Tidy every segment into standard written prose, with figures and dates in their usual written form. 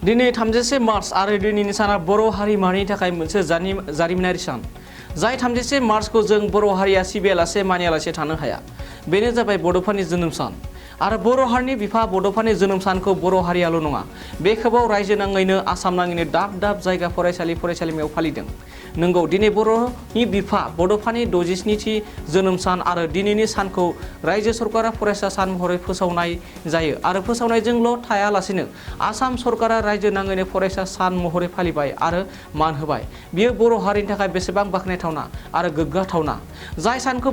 दिनै 31 मार्च आरो दिनैनि साना बर' हारिमानि थाखाय मोनसे जारिमिनारि सान। जाय 31 मार्चखौ जों बर' हारिया सिबियालासे मानियालासे थानो हाया। बेनो जाबाय बड'फानि जोनोम सान। आरो बर' हारिनि बिफा बड'फानि जोनोम सानखौ बर' हारियाल' नङा, बे खोबाव रायजो नाङैनो आसाम नाङैनो दाब दाब जायगा फरायसालिमायाव फालिदों। नंगौ, दिनै बर'नि बिफा बड'फानि 67थि जोनोम सान आरो दिनैनि सानखौ रायजो सरकारा फरायसा सान महरै फोसावनाय जायो आरो फोसावनायजोंल' थायालासेनो आसाम सरकारा रायजो नाङैनो फरायसा सान महरै फालिबाय आरो मान होबाय। बियो बर' हारिनि थाखाय बेसेबां बाख्नायथावना आरो गोग्गाथावना। जाय सानखौ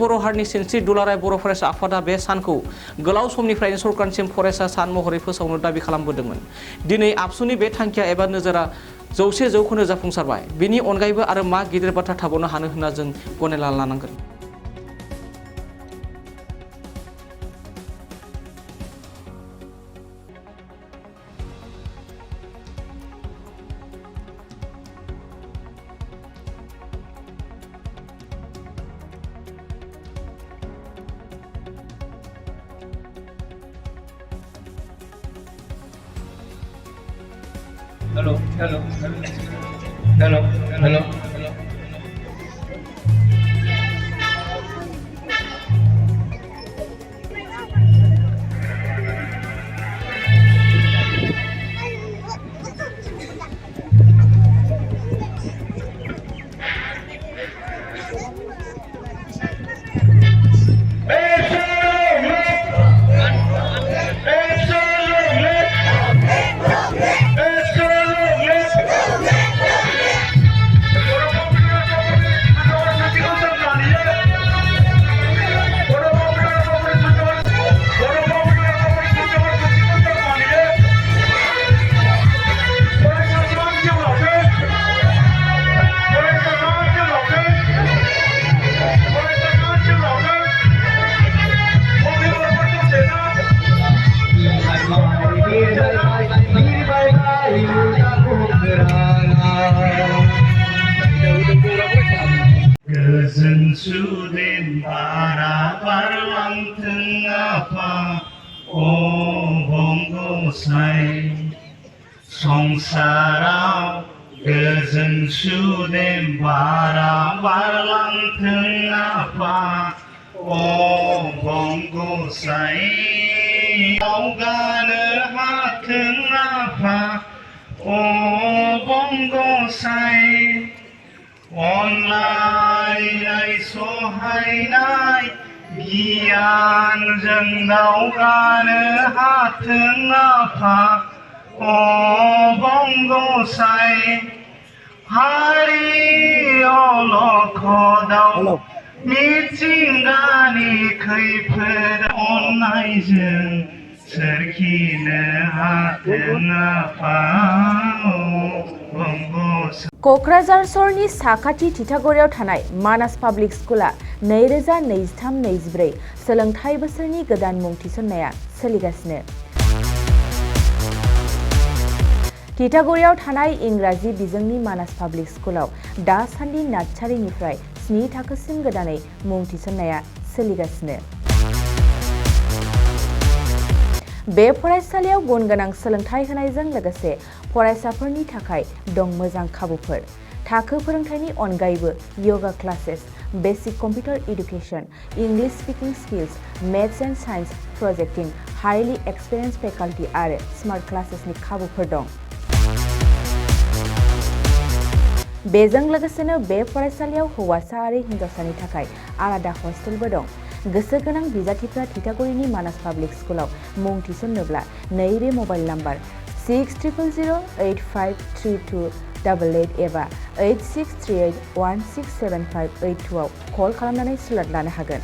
बर' हारिनि सिनस्रि दुलाराय बर' फरायसा आफादा बे सानखौ गोलाव समनिफ्रायनो सरकारनिसिम फरायसा सान महरै फोसावनो दाबि खालामबोदोंमोन। दिनै आबसुनि बे थांखिया एबा नोजोरा 100% जाफुंसारबाय। बेनि अनगायैबो आरो मा गिदिर बाथ्रा थाबावनो हानो होनना जों गनायना लानांगोन। Hello. गोजोन सुदेम बारा बारलांथों आफा अबंगसाय संसाराव गोजोन सुदेम बारा बारलांथों आफा अबंगसाय दावगानो हाथों आफा अबंगसाय अनलायनाय सहायनाय गियानजों दावगानो हाथों आफा अबंगसाय हारि अलखदाव मिथिंगानि खैफोद अननायजों सोरखिनो हाथों आफा अबंगसाय। क'क्राझार सहरनि साखाथि थिथागुरियाव थानाय मानास पाब्लिक स्कुला 2023-24 सोलोंथाइ बोसोरनि गोदान मुं थिसननाया सोलिगासिनो। थिथागुरियाव थानाय इंराजि बिजोंनि मानास पाब्लिक स्कुलाव दासान्दि नार्सारिनिफ्राय 7 थाखोसिम गोदानै मुं थिसननाया सोलिगासिनो। बे फरायसालियाव गुन गोनां सोलोंथाइ होनायजों लोगोसे फरायसाफोरनि थाखाय दं मोजां खाबुफोर। थाखो फोरोंथायनि अनगायैबो yoga classes, basic computer education, English speaking skills, maths and science projecting, highly experienced faculty आरो स्मार्ट क्लासेसनि खाबुफोर दं। बेजों लोगोसेनो बे फरायसालियाव हौवासा आरो हिन्जावसानि थाखाय आलादा हस्टेलबो दं। गोसो गोनां बिजाथिफ्रा थिथागुरिनि मानास पाब्लिक स्कुलाव मुं थिसन्नोब्ला नैबे मबाइल नाम्बार 6000853288 एबा 8638167582 आव कल खालामनानै स्लट लानो हागोन।